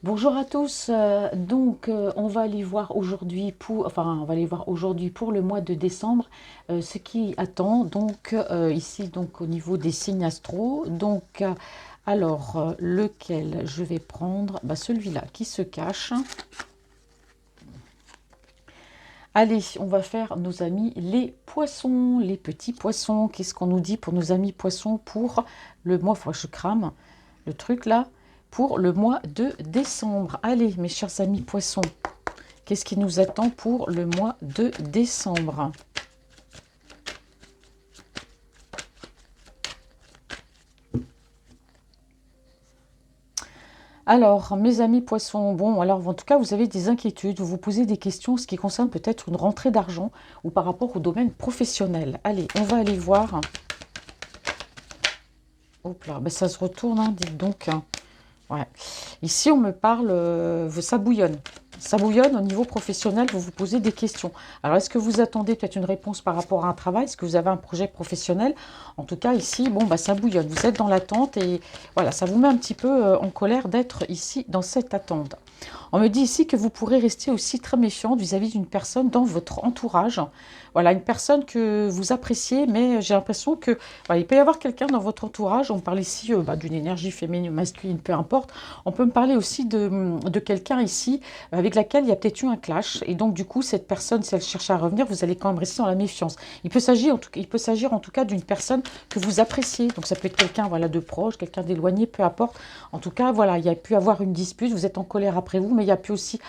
Bonjour à tous. On va aller voir aujourd'hui on va aller voir aujourd'hui pour le mois de décembre ce qui attend. Ici au niveau des signes astro. Lequel je vais prendre? Celui-là qui se cache. Allez, on va faire nos amis les poissons, les petits poissons. Qu'est-ce qu'on nous dit pour nos amis poissons pour le mois? Faut que je crame le truc là. Pour le mois de décembre. Allez, mes chers amis poissons, qu'est-ce qui nous attend pour le mois de décembre? Alors, mes amis poissons, bon, alors en tout cas, vous avez des inquiétudes, vous vous posez des questions, ce qui concerne peut-être une rentrée d'argent ou par rapport au domaine professionnel. Allez, on va aller voir. Hop là, ça se retourne, hein, dites donc. Ouais. Ici, on me parle, ça bouillonne. Ça bouillonne au niveau professionnel, vous vous posez des questions. Alors, est-ce que vous attendez peut-être une réponse par rapport à un travail? Est-ce que vous avez un projet professionnel? En tout cas, ici, ça bouillonne. Vous êtes dans l'attente et voilà, ça vous met un petit peu en colère d'être ici dans cette attente. On me dit ici que vous pourrez rester aussi très méfiante vis-à-vis d'une personne dans votre entourage. Voilà, une personne que vous appréciez, mais j'ai l'impression que voilà, il peut y avoir quelqu'un dans votre entourage. On parle ici d'une énergie féminine ou masculine, peu importe. On peut me parler aussi de quelqu'un ici avec laquelle il y a peut-être eu un clash. Et donc, du coup, cette personne, si elle cherche à revenir, vous allez quand même rester dans la méfiance. Il peut s'agir en tout cas d'une personne que vous appréciez. Donc, ça peut être quelqu'un voilà, de proche, quelqu'un d'éloigné, peu importe. En tout cas, voilà, il y a pu avoir une dispute. Vous êtes en colère après vous, mais il y a pu aussi,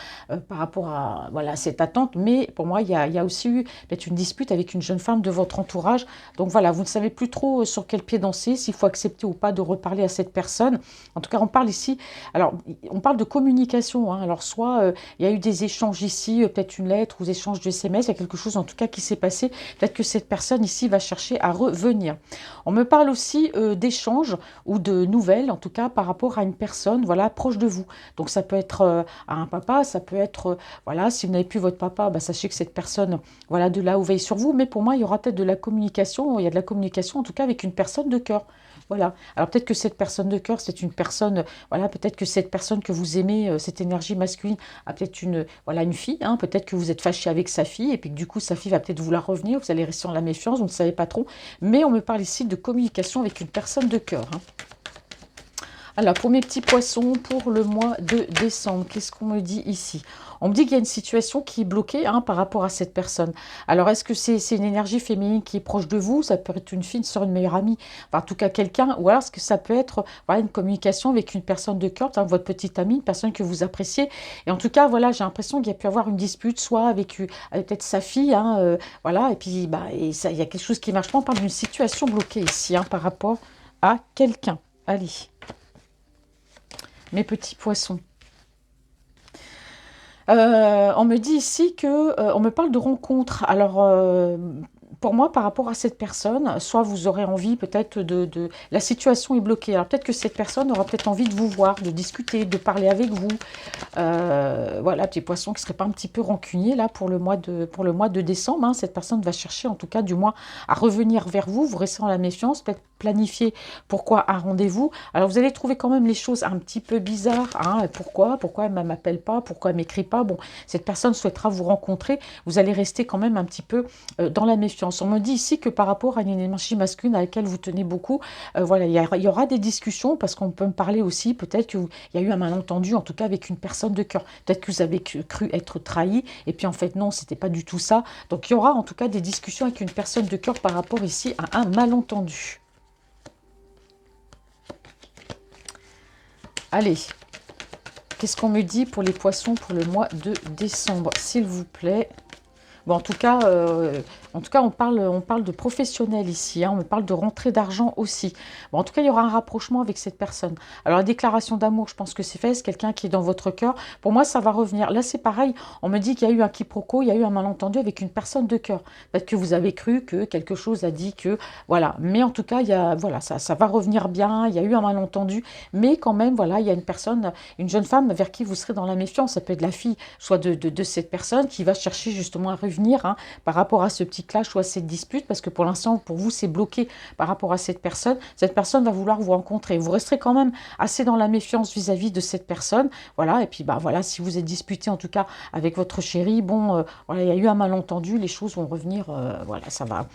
par rapport à voilà, cette attente, mais pour moi, il y a aussi eu peut-être une dispute avec une jeune femme de votre entourage. Donc voilà, vous ne savez plus trop sur quel pied danser, s'il faut accepter ou pas de reparler à cette personne. En tout cas, on parle ici, alors on parle de communication, hein. Alors soit il y a eu des échanges ici, peut-être une lettre ou des échanges de SMS, il y a quelque chose en tout cas qui s'est passé. Peut-être que cette personne ici va chercher à revenir. On me parle aussi d'échanges ou de nouvelles, en tout cas par rapport à une personne voilà, proche de vous. Donc ça peut être à un papa, ça peut être, voilà, si vous n'avez plus votre papa, sachez que cette personne, voilà, de là où veille sur vous. Mais pour moi, il y aura peut-être de la communication, il y a de la communication en tout cas avec une personne de cœur. Voilà. Alors peut-être que cette personne de cœur, c'est une personne, voilà, peut-être que cette personne que vous aimez, cette énergie masculine, a peut-être voilà, une fille, hein, peut-être que vous êtes fâché avec sa fille, et puis que du coup, sa fille va peut-être vouloir revenir, vous allez rester en la méfiance, vous ne savez pas trop. Mais on me parle ici de communication avec une personne de cœur, hein. Alors, pour mes petits poissons, pour le mois de décembre, qu'est-ce qu'on me dit ici? On me dit qu'il y a une situation qui est bloquée hein, par rapport à cette personne. Alors, est-ce que c'est une énergie féminine qui est proche de vous? Ça peut être une fille, une soeur, une meilleure amie, enfin, en tout cas quelqu'un. Ou alors, est-ce que ça peut être voilà, une communication avec une personne de cœur, hein, votre petite amie, une personne que vous appréciez? Et en tout cas, voilà, j'ai l'impression qu'il y a pu avoir une dispute, soit avec peut-être sa fille, hein, voilà, et puis il y a quelque chose qui ne marche pas. On parle d'une situation bloquée ici hein, par rapport à quelqu'un. Allez. Mes petits poissons. On me dit ici que on me parle de rencontre. Alors, pour moi, par rapport à cette personne, soit vous aurez envie peut-être la situation est bloquée. Alors peut-être que cette personne aura peut-être envie de vous voir, de discuter, de parler avec vous. Voilà, petit poisson qui ne serait pas un petit peu rancunier là pour le mois de décembre, hein. Cette personne va chercher en tout cas du moins à revenir vers vous. Vous restez en la méfiance, peut-être planifier pourquoi un rendez-vous. Alors vous allez trouver quand même les choses un petit peu bizarres, hein. Pourquoi elle ne m'appelle pas, pourquoi elle m'écrit pas. Bon, cette personne souhaitera vous rencontrer. Vous allez rester quand même un petit peu dans la méfiance. On me dit ici que par rapport à une énergie masculine à laquelle vous tenez beaucoup, voilà, il y aura des discussions parce qu'on peut me parler aussi, peut-être qu'il y a eu un malentendu, en tout cas avec une personne de cœur. Peut-être que vous avez cru être trahi et puis en fait non, c'était pas du tout ça. Donc il y aura en tout cas des discussions avec une personne de cœur par rapport ici à un malentendu. Allez, qu'est-ce qu'on me dit pour les poissons pour le mois de décembre, s'il vous plaît? Bon, en tout cas, on parle de professionnel ici, hein, on parle de rentrée d'argent aussi. Bon, en tout cas, il y aura un rapprochement avec cette personne. Alors, la déclaration d'amour, je pense que c'est fait, c'est quelqu'un qui est dans votre cœur. Pour moi, ça va revenir. Là, c'est pareil, on me dit qu'il y a eu un quiproquo, il y a eu un malentendu avec une personne de cœur. Peut-être que vous avez cru que quelque chose a dit que, voilà. Mais en tout cas, voilà, ça va revenir bien, il y a eu un malentendu. Mais quand même, voilà, il y a une personne, une jeune femme vers qui vous serez dans la méfiance. Ça peut être la fille, soit de cette personne qui va chercher justement à revenir hein, par rapport à ce petit petit clash ou à cette dispute, parce que pour l'instant, pour vous, c'est bloqué par rapport à cette personne. Cette personne va vouloir vous rencontrer. Vous resterez quand même assez dans la méfiance vis-à-vis de cette personne. Voilà, et puis bah voilà, si vous êtes disputé en tout cas avec votre chéri, bon, voilà, il y a eu un malentendu, les choses vont revenir, voilà, ça va.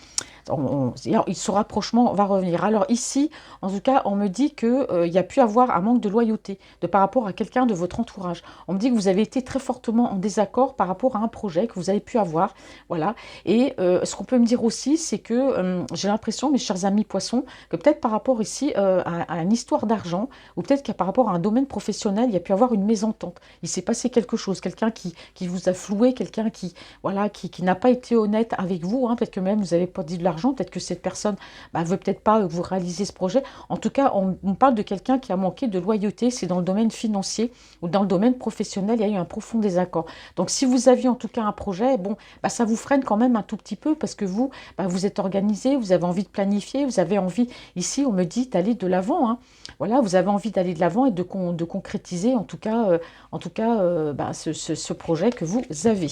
Ce rapprochement va revenir. Alors ici, en tout cas, on me dit qu'il y a pu avoir un manque de loyauté par rapport à quelqu'un de votre entourage. On me dit que vous avez été très fortement en désaccord par rapport à un projet que vous avez pu avoir. Voilà. Et ce qu'on peut me dire aussi, c'est que j'ai l'impression, mes chers amis poissons, que peut-être par rapport ici à une histoire d'argent, ou peut-être qu'à par rapport à un domaine professionnel, il y a pu avoir une mésentente. Il s'est passé quelque chose, quelqu'un qui vous a floué, quelqu'un qui, voilà, qui n'a pas été honnête avec vous. Hein. Peut-être que même vous n'avez pas dit de l'argent, peut-être que cette personne veut peut-être pas que vous réalisez ce projet. En tout cas, on parle de quelqu'un qui a manqué de loyauté, c'est dans le domaine financier ou dans le domaine professionnel, il y a eu un profond désaccord. Donc si vous aviez en tout cas un projet, bon, ça vous freine quand même un tout petit peu parce que vous, vous êtes organisé, vous avez envie de planifier, vous avez envie, ici on me dit d'aller de l'avant, hein. Voilà, vous avez envie d'aller de l'avant et de concrétiser en tout cas, ce projet que vous avez.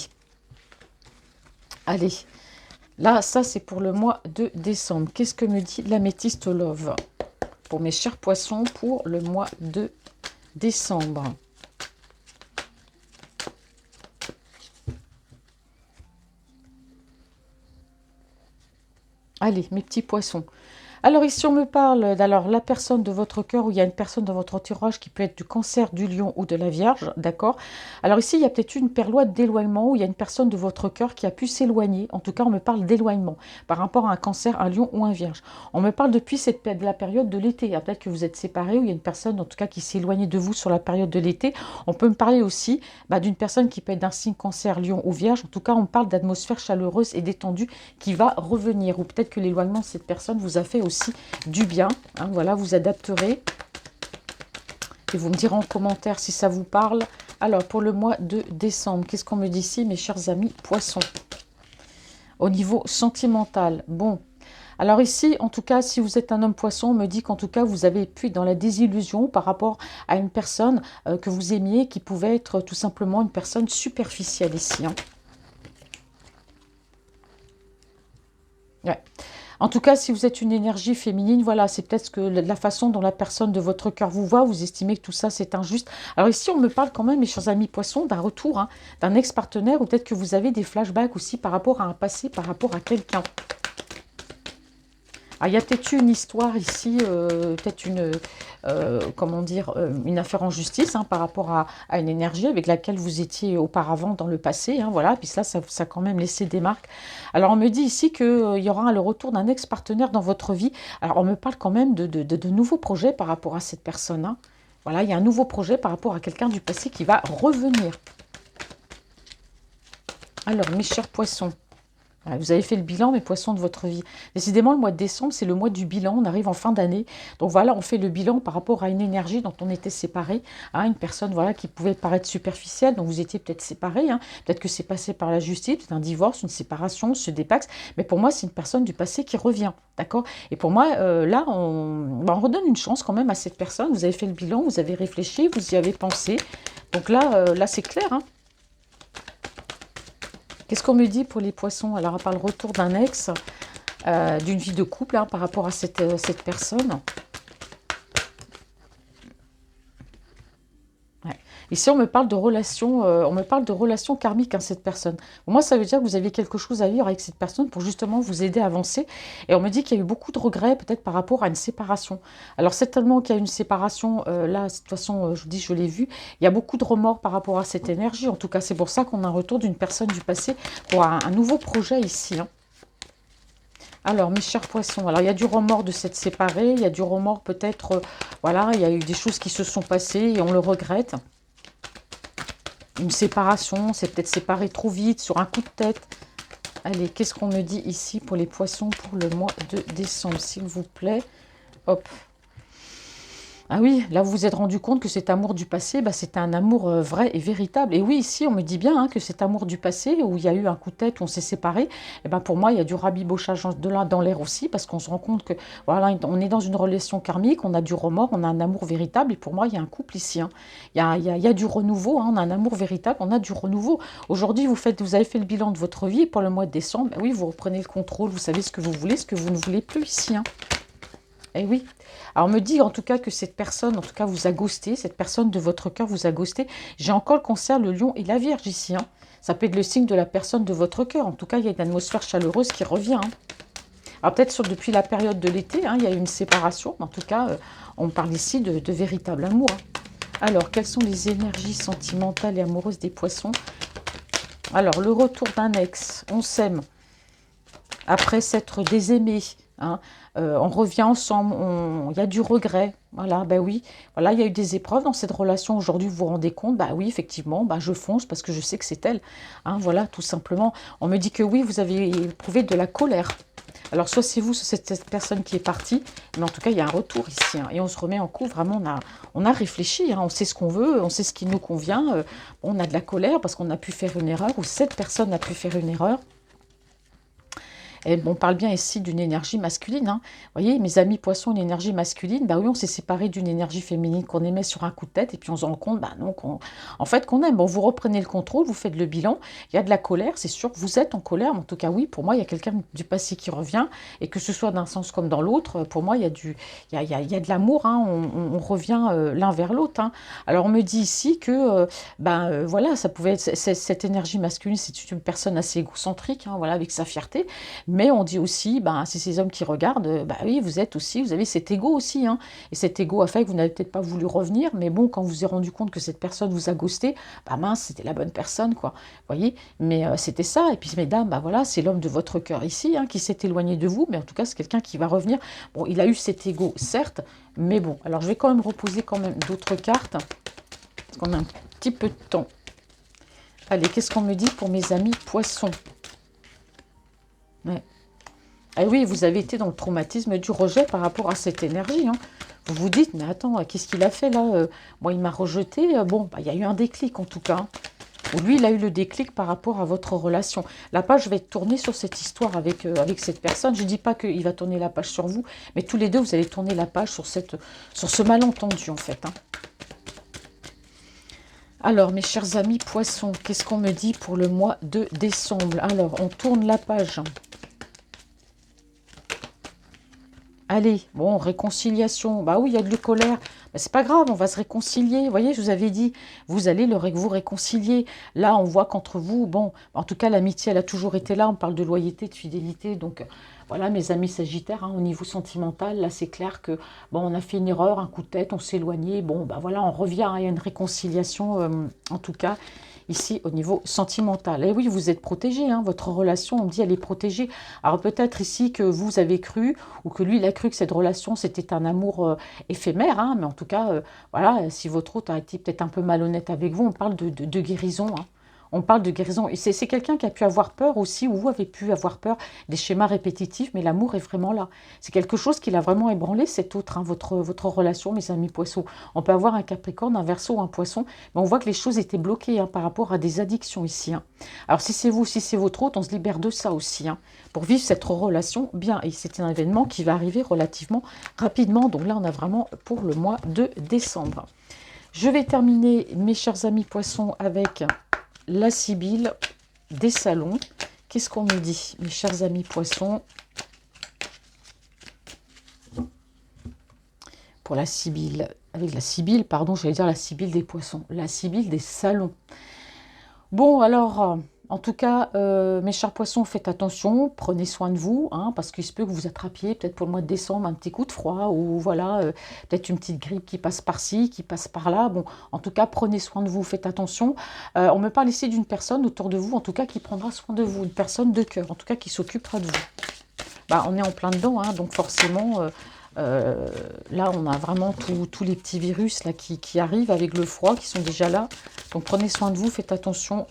Allez. Là, ça, c'est pour le mois de décembre. Qu'est-ce que me dit l'améthyste love pour mes chers poissons pour le mois de décembre? Allez, mes petits poissons. Alors ici, on me parle d'alors la personne de votre cœur, où il y a une personne dans votre entourage qui peut être du Cancer, du Lion ou de la Vierge, d'accord? Alors ici, il y a peut-être une période d'éloignement, où il y a une personne de votre cœur qui a pu s'éloigner. En tout cas, on me parle d'éloignement par rapport à un Cancer, un Lion ou un Vierge. On me parle depuis la période de l'été. Peut-être que vous êtes séparés, ou il y a une personne, en tout cas, qui s'est éloignée de vous sur la période de l'été. On peut me parler aussi d'une personne qui peut être d'un signe Cancer, Lion ou Vierge. En tout cas, on parle d'atmosphère chaleureuse et détendue qui va revenir. Ou peut-être que l'éloignement de cette personne vous a fait aussi du bien, hein, voilà, vous adapterez et vous me direz en commentaire si ça vous parle. Alors pour le mois de décembre, qu'est-ce qu'on me dit ici, mes chers amis poissons? Au niveau sentimental, bon, alors ici, en tout cas, si vous êtes un homme poisson, on me dit qu'en tout cas, vous avez pu dans la désillusion par rapport à une personne que vous aimiez, qui pouvait être tout simplement une personne superficielle ici, hein. Ouais. En tout cas, si vous êtes une énergie féminine, voilà, c'est peut-être que la façon dont la personne de votre cœur vous voit, vous estimez que tout ça, c'est injuste. Alors ici, on me parle quand même, mes chers amis poissons, d'un retour, hein, d'un ex-partenaire, ou peut-être que vous avez des flashbacks aussi par rapport à un passé, par rapport à quelqu'un. Ah, il y a peut-être eu une histoire ici, peut-être comment dire, une affaire en justice, hein, par rapport à une énergie avec laquelle vous étiez auparavant dans le passé, hein, voilà, puis ça a quand même laissé des marques. Alors on me dit ici qu'il y aura le retour d'un ex-partenaire dans votre vie. Alors on me parle quand même de nouveaux projets par rapport à cette personne, hein. Voilà, il y a un nouveau projet par rapport à quelqu'un du passé qui va revenir. Alors mes chers poissons, vous avez fait le bilan, mes poissons, de votre vie. Décidément, le mois de décembre, c'est le mois du bilan. On arrive en fin d'année. Donc voilà, on fait le bilan par rapport à une énergie dont on était séparés. Hein, une personne voilà, qui pouvait paraître superficielle, dont vous étiez peut-être séparés. Hein. Peut-être que c'est passé par la justice, peut-être un divorce, une séparation, ce dépax. Mais pour moi, c'est une personne du passé qui revient. D'accord? Et pour moi, là, on redonne une chance quand même à cette personne. Vous avez fait le bilan, vous avez réfléchi, vous y avez pensé. Donc là c'est clair, hein. Qu'est-ce qu'on me dit pour les poissons? Alors, à part le retour d'un ex, d'une vie de couple, hein, par rapport à cette personne. Ouais. Ici, on me parle de relations karmiques, hein, cette personne. Pour moi, ça veut dire que vous aviez quelque chose à vivre avec cette personne pour justement vous aider à avancer. Et on me dit qu'il y a eu beaucoup de regrets, peut-être par rapport à une séparation. Alors, certainement qu'il y a une séparation, là, de toute façon, je vous dis, je l'ai vu. Il y a beaucoup de remords par rapport à cette énergie. En tout cas, c'est pour ça qu'on a un retour d'une personne du passé pour un nouveau projet ici, hein. Alors, mes chers poissons, alors il y a du remords de s'être séparé, il y a du remords peut-être, voilà, il y a eu des choses qui se sont passées et on le regrette. Une séparation, c'est peut-être séparé trop vite, sur un coup de tête. Allez, qu'est-ce qu'on me dit ici pour les poissons pour le mois de décembre, s'il vous plaît? Hop. Ah oui, là vous vous êtes rendu compte que cet amour du passé, bah, c'était un amour vrai et véritable. Et oui, ici on me dit bien hein, que cet amour du passé, où il y a eu un coup de tête, où on s'est séparés, et ben pour moi il y a du rabibochage de là dans l'air aussi, parce qu'on se rend compte que voilà, on est dans une relation karmique, on a du remords, on a un amour véritable, et pour moi il y a un couple ici. Hein. Il y a du renouveau, hein, on a un amour véritable, on a du renouveau. Aujourd'hui vous avez fait le bilan de votre vie, et pour le mois de décembre, bah oui, vous reprenez le contrôle, vous savez ce que vous voulez, ce que vous ne voulez plus ici. Hein. Eh oui. Alors, on me dit en tout cas que cette personne, en tout cas, vous a ghosté. Cette personne de votre cœur vous a ghosté. J'ai encore le cancer, le lion et la vierge ici. Hein. Ça peut être le signe de la personne de votre cœur. En tout cas, il y a une atmosphère chaleureuse qui revient. Hein. Alors, peut-être depuis la période de l'été, hein, il y a eu une séparation. Mais en tout cas, on parle ici de véritable amour. Hein. Alors, quelles sont les énergies sentimentales et amoureuses des poissons? Alors, le retour d'un ex. On s'aime. Après s'être désaimé, hein, on revient ensemble, il y a du regret, voilà, ben oui, voilà, il y a eu des épreuves dans cette relation, aujourd'hui vous vous rendez compte, bah oui, effectivement, bah je fonce parce que je sais que c'est elle, hein, voilà, tout simplement. On me dit que oui, vous avez éprouvé de la colère. Alors soit c'est vous, soit c'est cette personne qui est partie, mais en tout cas il y a un retour ici, hein, et on se remet en coup, vraiment on a réfléchi, hein, on sait ce qu'on veut, on sait ce qui nous convient, on a de la colère parce qu'on a pu faire une erreur, ou cette personne a pu faire une erreur. Et on parle bien ici d'une énergie masculine. Hein. Vous voyez, mes amis poissons, une énergie masculine, bah oui, on s'est séparé d'une énergie féminine qu'on aimait sur un coup de tête, et puis on se rend compte, bah non, en fait, qu'on aime. Bon, vous reprenez le contrôle, vous faites le bilan, il y a de la colère, c'est sûr que vous êtes en colère, mais en tout cas, oui, pour moi, il y a quelqu'un du passé qui revient, et que ce soit d'un sens comme dans l'autre, pour moi, il y a de l'amour, hein, on revient l'un vers l'autre. Hein. Alors, on me dit ici que, voilà, ça pouvait être, cette énergie masculine, c'est une personne assez égocentrique, hein, voilà, avec sa fierté, mais on dit aussi, ben, c'est ces hommes qui regardent, bah oui, vous avez cet ego aussi, hein. Et cet ego a fait que vous n'avez peut-être pas voulu revenir, mais bon, quand vous vous êtes rendu compte que cette personne vous a ghosté, bah mince, c'était la bonne personne, quoi. Vous voyez, mais c'était ça. Et puis, mesdames, bah voilà, c'est l'homme de votre cœur ici, hein, qui s'est éloigné de vous, mais en tout cas, c'est quelqu'un qui va revenir. Bon, il a eu cet ego, certes, mais bon, alors je vais quand même reposer quand même d'autres cartes, parce qu'on a un petit peu de temps. Allez, qu'est-ce qu'on me dit pour mes amis poissons? Ouais. Ah oui, vous avez été dans le traumatisme du rejet par rapport à cette énergie. Hein. Vous vous dites, mais attends, qu'est-ce qu'il a fait là Moi, il m'a rejeté. Bon, bah, il y a eu un déclic en tout cas. Hein. Ou lui, il a eu le déclic par rapport à votre relation. La page va être tournée sur cette histoire avec cette personne. Je ne dis pas qu'il va tourner la page sur vous, mais tous les deux, vous allez tourner la page sur ce malentendu en fait. Hein. Alors, mes chers amis poissons, qu'est-ce qu'on me dit pour le mois de décembre? Alors, on tourne la page. Allez, bon, réconciliation. Bah oui, il y a de la colère. Bah, c'est pas grave, on va se réconcilier. Vous voyez, je vous avais dit, vous allez vous réconcilier. Là, on voit qu'entre vous, bon, en tout cas, l'amitié, elle a toujours été là. On parle de loyauté, de fidélité. Donc, voilà, mes amis sagittaires, hein, au niveau sentimental, là, c'est clair que, bon, on a fait une erreur, un coup de tête, on s'est éloigné. Bon, bah voilà, on revient, hein, il y a une réconciliation, en tout cas ici au niveau sentimental. Et oui, vous êtes protégé, hein, votre relation, on me dit, elle est protégée. Alors peut-être ici que vous avez cru, ou que lui, il a cru que cette relation, c'était un amour éphémère, hein, mais en tout cas, voilà, si votre autre a été peut-être un peu malhonnête avec vous, on parle de guérison, hein. On parle de guérison. Et c'est quelqu'un qui a pu avoir peur aussi, ou vous avez pu avoir peur des schémas répétitifs, mais l'amour est vraiment là. C'est quelque chose qui l'a vraiment ébranlé, cet autre, hein, votre relation, mes amis poissons. On peut avoir un Capricorne, un Verseau, un Poisson, mais on voit que les choses étaient bloquées, hein, par rapport à des addictions ici. Hein. Alors si c'est vous, si c'est votre autre, on se libère de ça aussi, hein, pour vivre cette relation bien. Et c'est un événement qui va arriver relativement rapidement. Donc là, on a vraiment pour le mois de décembre. Je vais terminer, mes chers amis poissons, avec la Sibylle des salons. Qu'est-ce qu'on me dit, mes chers amis poissons, pour la Sibylle? Avec la Sibylle, pardon, j'allais dire la Sibylle des poissons. La Sibylle des salons. Bon, alors, en tout cas, mes chers poissons, faites attention, prenez soin de vous, hein, parce qu'il se peut que vous attrapiez, peut-être pour le mois de décembre, un petit coup de froid, ou voilà, peut-être une petite grippe qui passe par-ci, qui passe par-là. Bon, en tout cas, prenez soin de vous, faites attention. On me parle ici d'une personne autour de vous, en tout cas, qui prendra soin de vous, une personne de cœur, en tout cas, qui s'occupera de vous. Bah, on est en plein dedans, hein, donc forcément... là, on a vraiment tous les petits virus là, qui arrivent avec le froid, qui sont déjà là. Donc, prenez soin de vous, faites attention.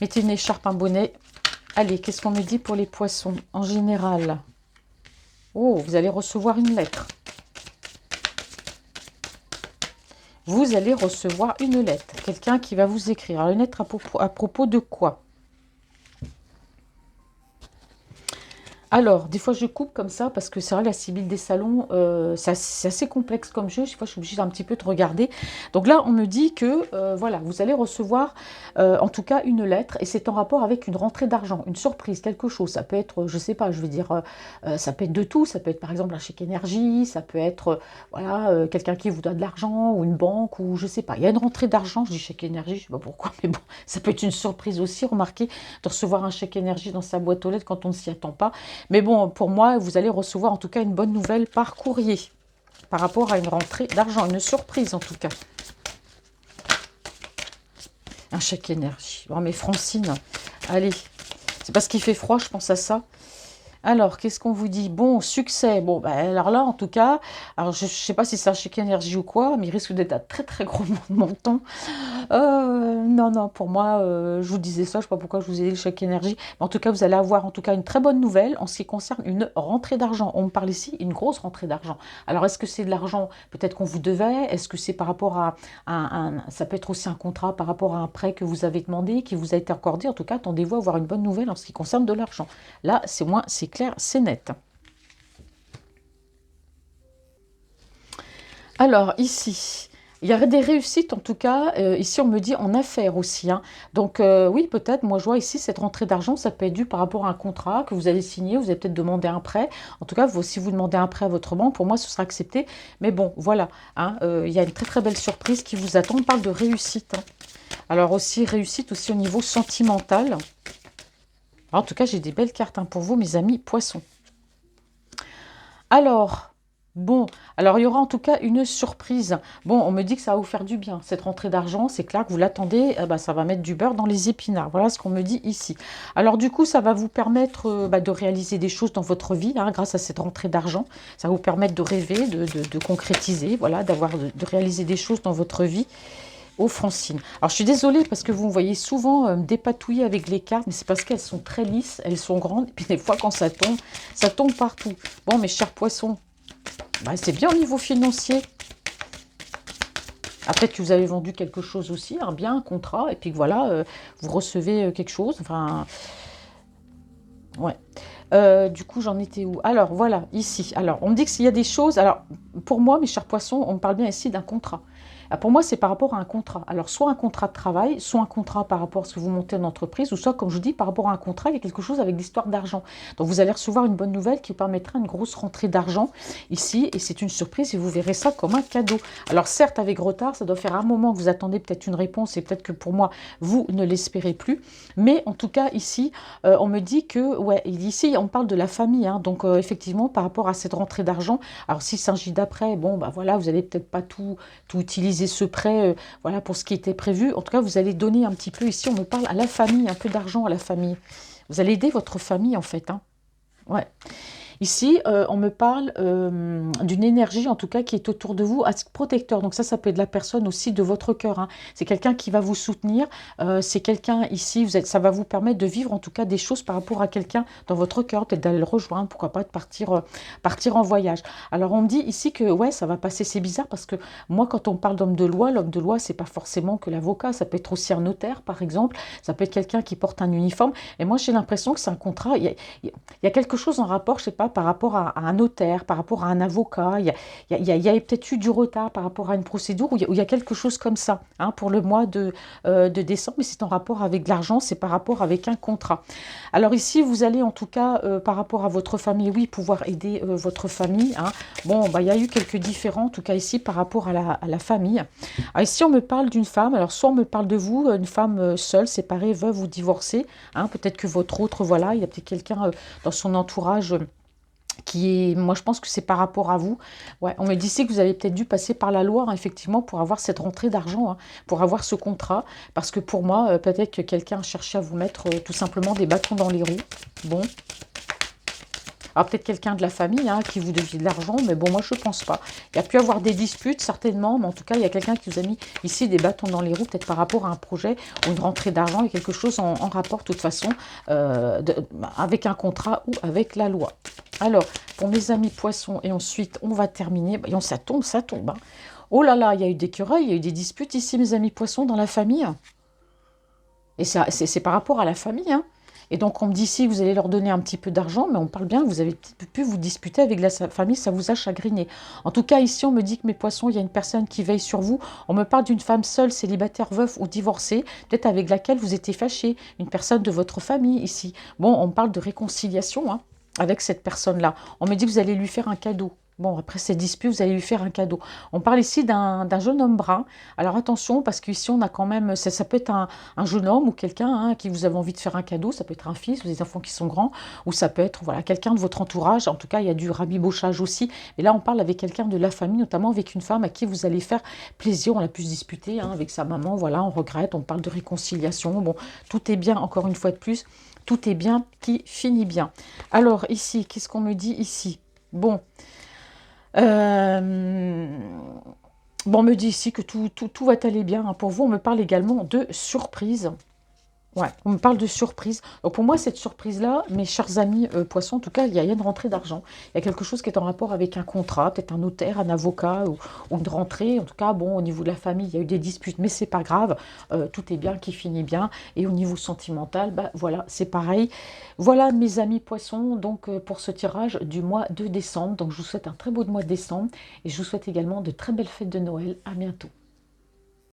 Mettez une écharpe, un bonnet. Allez, qu'est-ce qu'on me dit pour les poissons en général? Oh, vous allez recevoir une lettre. Vous allez recevoir une lettre. Quelqu'un qui va vous écrire. Alors, une lettre à propos de quoi? Alors, des fois, je coupe comme ça parce que c'est vrai, la Sibylle des salons, c'est assez complexe comme jeu. Des fois, je suis obligée d'un petit peu de regarder. Donc là, on me dit que, voilà, vous allez recevoir, en tout cas, une lettre et c'est en rapport avec une rentrée d'argent, une surprise, quelque chose. Ça peut être, je sais pas, je veux dire, ça peut être de tout. Ça peut être, par exemple, un chèque énergie. Ça peut être, voilà, quelqu'un qui vous donne de l'argent ou une banque ou je sais pas. Il y a une rentrée d'argent. Je dis chèque énergie, je sais pas pourquoi, mais bon, ça peut être une surprise aussi. Remarquez, de recevoir un chèque énergie dans sa boîte aux lettres quand on ne s'y attend pas. Mais bon, pour moi, vous allez recevoir en tout cas une bonne nouvelle par courrier. Par rapport à une rentrée d'argent, une surprise en tout cas. Un chèque énergie. Oh mais Francine, allez. C'est parce qu'il fait froid, je pense à ça. Alors, qu'est-ce qu'on vous dit? Bon, succès. Bon, ben, alors là, en tout cas, alors je ne sais pas si c'est un chèque énergie ou quoi, mais il risque d'être un très très gros montant. Non, non, pour moi, je vous disais ça, je ne sais pas pourquoi je vous ai dit le chèque énergie. Mais en tout cas, vous allez avoir en tout cas une très bonne nouvelle en ce qui concerne une rentrée d'argent. On me parle ici une grosse rentrée d'argent. Alors, est-ce que c'est de l'argent peut-être qu'on vous devait? Est-ce que c'est par rapport à ça peut être aussi un contrat par rapport à un prêt que vous avez demandé, qui vous a été accordé? En tout cas, attendez-vous à avoir une bonne nouvelle en ce qui concerne de l'argent. Là, c'est moins, c'est clair, c'est net. Alors, ici, il y aurait des réussites, en tout cas. Ici, on me dit en affaires aussi, hein. Donc, oui, peut-être, moi, je vois ici, cette rentrée d'argent, ça peut être dû par rapport à un contrat que vous avez signé. Vous avez peut-être demandé un prêt. En tout cas, si vous demandez un prêt à votre banque, pour moi, ce sera accepté. Mais bon, voilà, hein, il y a une très, très belle surprise qui vous attend. On parle de réussite, hein. Alors, aussi, réussite aussi au niveau sentimental. Alors, en tout cas, j'ai des belles cartes, hein, pour vous, mes amis poissons. Alors, bon, alors il y aura en tout cas une surprise. Bon, on me dit que ça va vous faire du bien. Cette rentrée d'argent, c'est clair que vous l'attendez, bah, ça va mettre du beurre dans les épinards. Voilà ce qu'on me dit ici. Alors du coup, ça va vous permettre bah, de réaliser des choses dans votre vie, hein, grâce à cette rentrée d'argent. Ça va vous permettre de rêver, de concrétiser, voilà, de réaliser des choses dans votre vie. Oh Francine. Alors je suis désolée parce que vous me voyez souvent me dépatouiller avec les cartes, mais c'est parce qu'elles sont très lisses, elles sont grandes, et puis des fois quand ça tombe partout. Bon mes chers poissons, bah, c'est bien au niveau financier. Ah, peut-être que vous avez vendu quelque chose aussi, un bien, un contrat, et puis que voilà, vous recevez quelque chose. Enfin, ouais. Du coup, j'en étais où? Alors, voilà, ici. Alors, on me dit que s'il y a des choses... Alors, pour moi, mes chers poissons, on me parle bien ici d'un contrat. Ah, pour moi, c'est par rapport à un contrat. Alors, soit un contrat de travail, soit un contrat par rapport à ce que vous montez en entreprise, ou soit, comme je vous dis, par rapport à un contrat, il y a quelque chose avec l'histoire d'argent. Donc, vous allez recevoir une bonne nouvelle qui vous permettra une grosse rentrée d'argent ici, et c'est une surprise, et vous verrez ça comme un cadeau. Alors, certes, avec retard, ça doit faire un moment que vous attendez peut-être une réponse, et peut-être que pour moi, vous ne l'espérez plus. Mais en tout cas, ici, on me dit que, ouais, ici, on parle de la famille, hein, donc effectivement, par rapport à cette rentrée d'argent, alors s'il s'agit d'après, bon, bah voilà, vous allez peut-être pas tout utiliser ce prêt, voilà, pour ce qui était prévu. En tout cas, vous allez donner un petit peu, ici, on me parle à la famille, un peu d'argent à la famille. Vous allez aider votre famille, en fait, hein. Ouais. Ici, on me parle d'une énergie, en tout cas, qui est autour de vous, protecteur. Donc ça peut être la personne aussi de votre cœur, hein. C'est quelqu'un qui va vous soutenir. C'est quelqu'un ici, ça va vous permettre de vivre, en tout cas, des choses par rapport à quelqu'un dans votre cœur, peut-être d'aller le rejoindre, pourquoi pas de partir en voyage. Alors, on me dit ici que, ouais, ça va passer. C'est bizarre parce que moi, quand on parle d'homme de loi, l'homme de loi, c'est pas forcément que l'avocat. Ça peut être aussi un notaire, par exemple. Ça peut être quelqu'un qui porte un uniforme. Et moi, j'ai l'impression que c'est un contrat. Il y a quelque chose en rapport, je sais pas, par rapport à un notaire, par rapport à un avocat. Il y a peut-être eu du retard par rapport à une procédure où il y a quelque chose comme ça, hein, pour le mois de décembre. Mais c'est en rapport avec l'argent, c'est par rapport avec un contrat. Alors ici, vous allez en tout cas, par rapport à votre famille, oui, pouvoir aider votre famille, hein. Bon, bah, il y a eu quelques différends, en tout cas ici, par rapport à la famille. Alors ici, on me parle d'une femme. Alors soit on me parle de vous, une femme seule, séparée, veuve ou divorcée, hein. Peut-être que votre autre, voilà, il y a peut-être quelqu'un dans son entourage qui est, moi je pense que c'est par rapport à vous. Ouais, on me dit ici que vous avez peut-être dû passer par la loi, hein, effectivement, pour avoir cette rentrée d'argent, hein, pour avoir ce contrat, parce que pour moi, peut-être que quelqu'un cherchait à vous mettre tout simplement des bâtons dans les roues. Bon, Alors peut-être quelqu'un de la famille hein, qui vous devait de l'argent, mais bon, moi je pense pas. Il y a pu avoir des disputes, certainement, mais en tout cas, il y a quelqu'un qui vous a mis ici des bâtons dans les roues, peut-être par rapport à un projet ou une rentrée d'argent et quelque chose en rapport, de toute façon, avec un contrat ou avec la loi. Alors, pour mes amis poissons, et ensuite, on va terminer. Voyons, ça tombe, ça tombe. Hein. Oh là là, il y a eu des querelles, il y a eu des disputes ici, mes amis poissons, dans la famille. Et c'est par rapport à la famille, hein. Et donc, on me dit ici, vous allez leur donner un petit peu d'argent, mais on parle bien, vous avez pu vous disputer avec la famille, ça vous a chagriné. En tout cas, ici, on me dit que mes poissons, il y a une personne qui veille sur vous. On me parle d'une femme seule, célibataire, veuve ou divorcée, peut-être avec laquelle vous étiez fâché, une personne de votre famille ici. Bon, on me parle de réconciliation hein, avec cette personne-là. On me dit que vous allez lui faire un cadeau. Bon, après cette dispute, vous allez lui faire un cadeau. On parle ici d'un jeune homme brun. Alors attention, parce qu'ici, on a quand même... Ça peut être un jeune homme ou quelqu'un hein, à qui vous avez envie de faire un cadeau. Ça peut être un fils ou des enfants qui sont grands. Ou ça peut être voilà, quelqu'un de votre entourage. En tout cas, il y a du rabibochage aussi. Et là, on parle avec quelqu'un de la famille, notamment avec une femme à qui vous allez faire plaisir. On a pu se disputer hein, avec sa maman. Voilà, on regrette. On parle de réconciliation. Bon, tout est bien, encore une fois de plus. Tout est bien qui finit bien. Alors ici, qu'est-ce qu'on me dit ici? Bon... Bon, on me dit ici que tout va aller bien hein, pour vous. On me parle également de surprise. Ouais, on me parle de surprise. Donc pour moi, cette surprise-là, mes chers amis poissons, en tout cas, il y a une rentrée d'argent. Il y a quelque chose qui est en rapport avec un contrat, peut-être un notaire, un avocat ou une rentrée. En tout cas, bon, au niveau de la famille, il y a eu des disputes, mais c'est pas grave. Tout est bien, qui finit bien. Et au niveau sentimental, bah voilà, c'est pareil. Voilà mes amis poissons, donc pour ce tirage du mois de décembre. Donc je vous souhaite un très beau mois de décembre et je vous souhaite également de très belles fêtes de Noël. À bientôt.